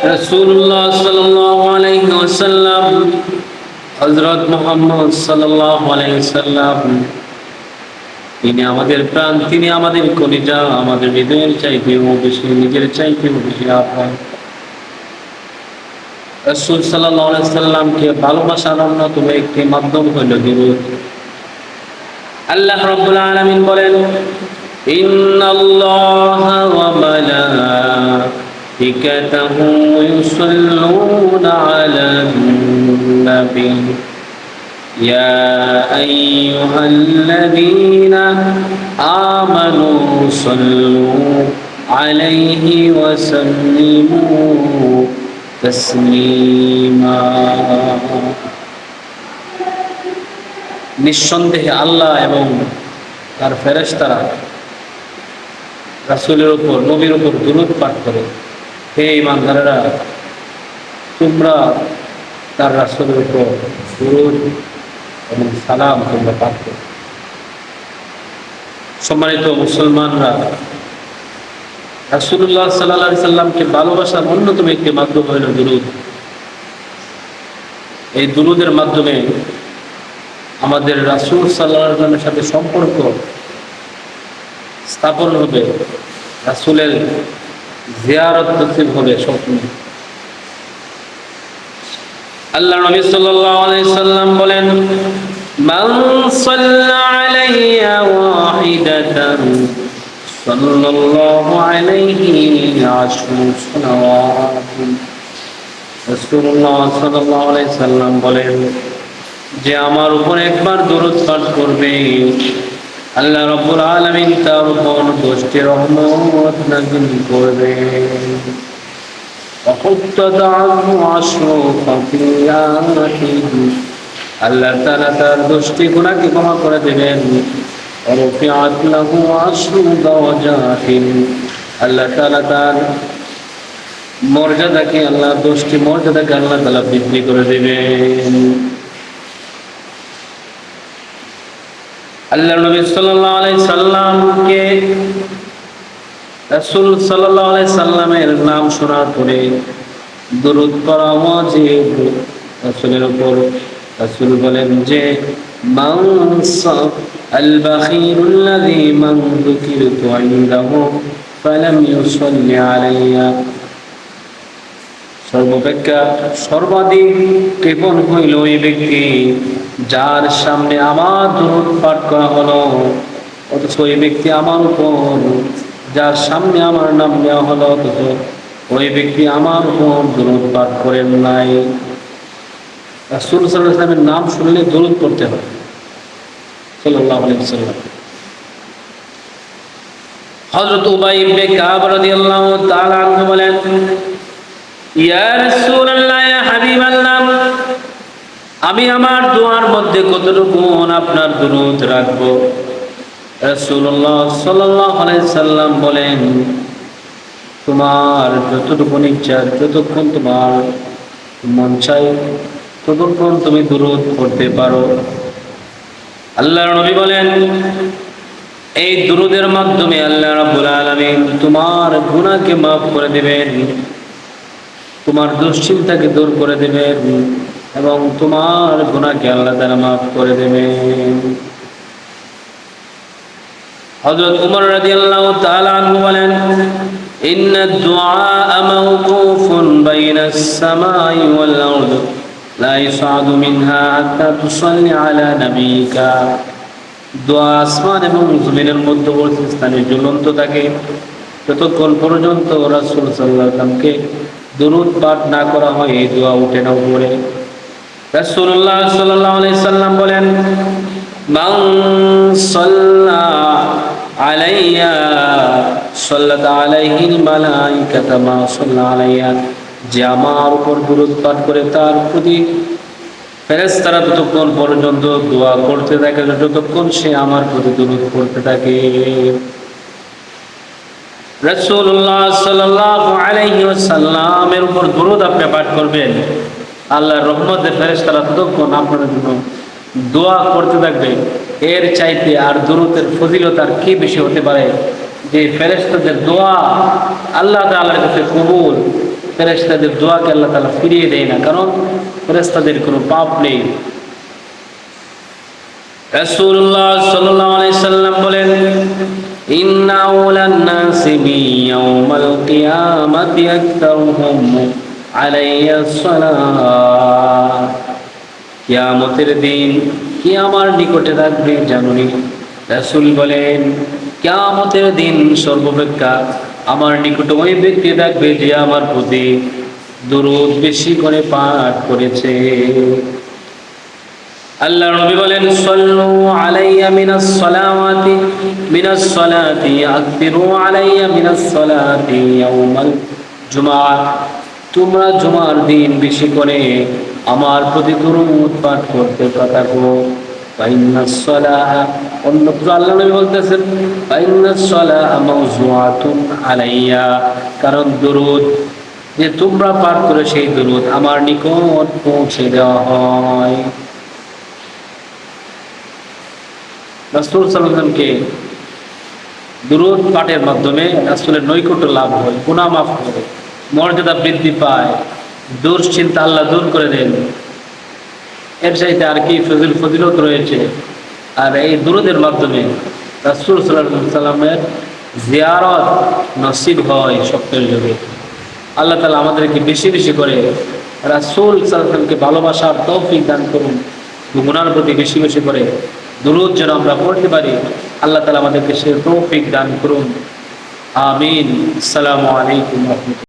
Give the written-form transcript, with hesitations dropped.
রাসূলুল্লাহ সাল্লাল্লাহু আলাইহি ওয়াসাল্লাম হযরত মুহাম্মদ সাল্লাল্লাহু আলাইহি ওয়াসাল্লাম তিনি আমাদের প্রাণ, তিনি আমাদের কলিজা, আমাদের হৃদয়ের চাইতেও বেশি, নিজের চাইতেও বেশি আপন। রাসূল সাল্লাল্লাহু আলাইহি ওয়াসাল্লামকে ভালোবাসার অন্যতম একটি মাধ্যম হলো দুরূদ। আল্লাহ রাব্বুল আলামিন বলেন, ইন্নাল্লাহা ওয়া মালাইকাতাহু ইউসাল্লুনা আলান নবী ইয়া আইয়ুহাল্লাযীনা আমানু সাল্লু আলাইহি ওয়া সাল্লিমু তাসলিমা। নিঃসন্দেহে আল্লাহ এবং তার ফেরেশতারা রাসূলের উপর, নবীর উপর দুরূদ পাঠ করে। হে ঈমানদারেরা, তোমরা তার রাসূলের উপর দুরূদ এবং সালাম তোমরা পাঠ করো। সম্মানিত মুসলমানরা, রাসূলুল্লাহ সাল্লাল্লাহু আলাইহি সাল্লামকে ভালোবাসার অন্যতম একটি মাধ্যম হল দুরূদ। এই দুরূদের মাধ্যমে আমাদের রাসূল সাল্লাল্লাহু আলাইহি ওয়াসাল্লামের সাথে সম্পর্ক স্থাপন হবে, রাসূলের জিয়ারত নসিব হবে স্বপ্ন। আল্লাহ নবী সাল্লাল্লাহু আলাইহি সাল্লাম বলেন, মান সাল্লা আলাইয়া ওয়াহিদাতান সাল্লাল্লাহু আলাইহি আশরু সালাওয়াত। রাসূলুল্লাহ সাল্লাল্লাহু আলাইহি সাল্লাম বলেন, যে আমার উপর একবার দরুদ পাঠ করবে, আল্লাহ রাব্বুল আলামিন তার উপর 10টি রহমত নাযিল করবেন। وَحُطَّتْ عَنْهُ عَشْرُ خَطِيئَاتِهِ, আল্লাহ তাআলা তার 10টি গুনাহকে ক্ষমা করে দেবেন। وَرُفِعَتْ لَهُ عَشْرُ دَرَجَاتٍ, আল্লাহ তাআলা তার মর্যাদাকে, 10টি মর্যাদাকে আল্লাহ তাআলা বৃদ্ধি করে দেবেন। আল্লাহ নবী সাল্লাল্লাহু আলাইহি সাল্লামকে, রাসূল সাল্লাল্লাহু আলাইহি সাল্লামের নাম শোনার পরে দুরূদ পড়া ওয়াজিব রাসূলের উপর। রাসূল বলেন যে, মান আল বাখীলুল্লাযী মান যুকিরতু ইনদাহু ফালাম ইউসাল্লি আলাইয়া, সর্বাপেক্ষা সর্বাধিক কৃপণ হইল ওই ব্যক্তি যার সামনে আমার দুরূদ পাঠ করা হলো, অথচ ওই ব্যক্তি আমার উপর, যার সামনে আমার নাম নেওয়া হলো, অথচ ওই ব্যক্তি আমার উপর দুরূদ পাঠ করেন নাই। রাসূল সাল্লাল্লাহু আলাইহি ওয়াসাল্লামের নাম শুনলে দুরূদ পড়তে হয় সাল্লাল্লাহু আলাইহি ওয়াসাল্লাম। হযরত উবাই ইবনে কাব রাদিয়াল্লাহু তাআলা আনহু বলেন, ইয়া রাসূলুল্লাহ, ইয়া হাবিবাল্লাহ, আমি আমার দোয়ার মধ্যে কতটুকু আপনার দুরূদ রাখবো? রাসূলুল্লাহ সাল্লাল্লাহু আলাইহি সাল্লাম বলেন, তোমার যতটুকু ইচ্ছা, যতক্ষণ তোমার মন চায় ততক্ষণ তুমি দুরূদ পড়তে পারো। আল্লাহর নবী বলেন, এই দুরূদের মাধ্যমে আল্লাহ রাব্বুল আলামিন তোমার গুনাহকে মাফ করে দিবেন, তোমার দুশ্চিন্তাকে দূর করে দেবেন এবং তোমার গুনাহকে আল্লাহ তাআলা মাফ করে দেবেন। হযরত উমর রাদিয়াল্লাহু তাআলা আনহু বলেন, ইন্নাদ দুআআ মাওকুফুন বাইনাস সামাই ওয়াল আরদ লা ইয়াসআদু মিনহা হাত্তা তুসাল্লি আলা নাবিয়িকা, দোয়া আসমান এবং জমিনের মধ্যবর্তী স্থানে ঝুলন্ত থাকে ততক্ষণ পর্যন্ত রাসূল সাল্লাল্লাহু আলাইহি ওয়াসাল্লামকে দুরূদ পাঠ না করা হয়, এই দোয়া উঠে না উপরে। রাসূলুল্লাহ সাল্লাল্লাহু আলাইহি সাল্লাম বলেন, মান সাল্লা আলাইয়া সাল্লাত আলাইহিল মালাইকাতু মা সাল্লা আলাইয়া, যে আমার উপর দুরূদ পাঠ করে তার প্রতি ফেরেশতারা ততক্ষণ পর্যন্ত দোয়া করতে থাকে যতক্ষণ সে আমার প্রতি দুরূদ পড়তে থাকে। রাসূলুল্লাহ সাল্লাল্লাহু আলাইহি ওয়াসাল্লামের উপর দুরূদ আপনি পাঠ করবেন, আল্লাহর রহমতের ফেরেশতারা ততক্ষণ আপনার জন্য দোয়া করতে থাকবে। এর চাইতে আর দুরূদের ফজিলত আর কি বেশি হতে পারে, যে ফেরেশতাদের দোয়া আল্লাহ তাআলার কাছে কবুল, ফেরেশতাদের দোয়াকে আল্লাহ তাআলা ফিরিয়ে দেয় না, কারণ ফেরেশতাদের কোনো পাপ নেই। রাসূলুল্লাহ সাল্লাল্লাহু আলাইহি সাল্লাম বলেন, ইন্না আওলান নাসি বি ইয়াউমাল কিয়ামাতি আকতারুহুম আলাইয়া সালাত। কিয়ামতের দিন কি আমার নিকটে থাকবে জানুনি? রাসূল বলেন, কিয়ামতের দিন সর্বাপেক্ষা আমার নিকটে ওই ব্যক্তি থাকবে যে আমার প্রতি দরুদ বেশি করে পাঠ করেছে। আল্লাহর নবী বলেন, সাল্লু আলাইয়া মিনাস সালাতি আকবিরু আলাইয়া মিনাস সালাতি ইয়াউমাল জুমআহ। তোমরা জুমার দিন বেশি করে আমার প্রতি দরুদ পাঠ করতে থাকো। ফাইন্নাস সালাহ, অন্যত্র আল্লাহর নবী বলতেছেন, ফাইন্নাস সালাহ মাওজুআতুন আলাইয়া, কারণ দরুদ যে তোমরা পাঠ করে সেই দরুদ আমার নিকট পৌঁছে দেওয়া হয়। রাসূল সাল্লাল্লাহু আলাইহি ওয়াসাল্লামকে দুরূদ পাঠের মাধ্যমে রাসূলের নৈকট্য লাভ হয়, গুনাহ মাফ হয়, মর্যাদা বৃদ্ধি পায়, দুশ্চিন্তা আল্লাহ দূর করে দেন। এর চাইতে আর কি ফজিলত রয়েছে? আর এই দুরূদের মাধ্যমে রাসূল সাল্লাল্লাহু আলাইহি ওয়াসাল্লামের জিয়ারত নসিব হয় স্বপ্নের যুগে। আল্লাহ তাআলা আমাদেরকে বেশি বেশি করে রাসূল সাল্লাল্লাহু আলাইহি ওয়াসাল্লামকে ভালোবাসার তৌফিক দান করুন। গুনার প্রতি বেশি বেশি করে দুরূদ যেন আমরা পড়তে পারি, আল্লাহ তাআলা আমাদেরকে সে তৌফিক দান করুন। আমিন। আসসালামু আলাইকুম ওয়া রাহমাতুল্লাহ।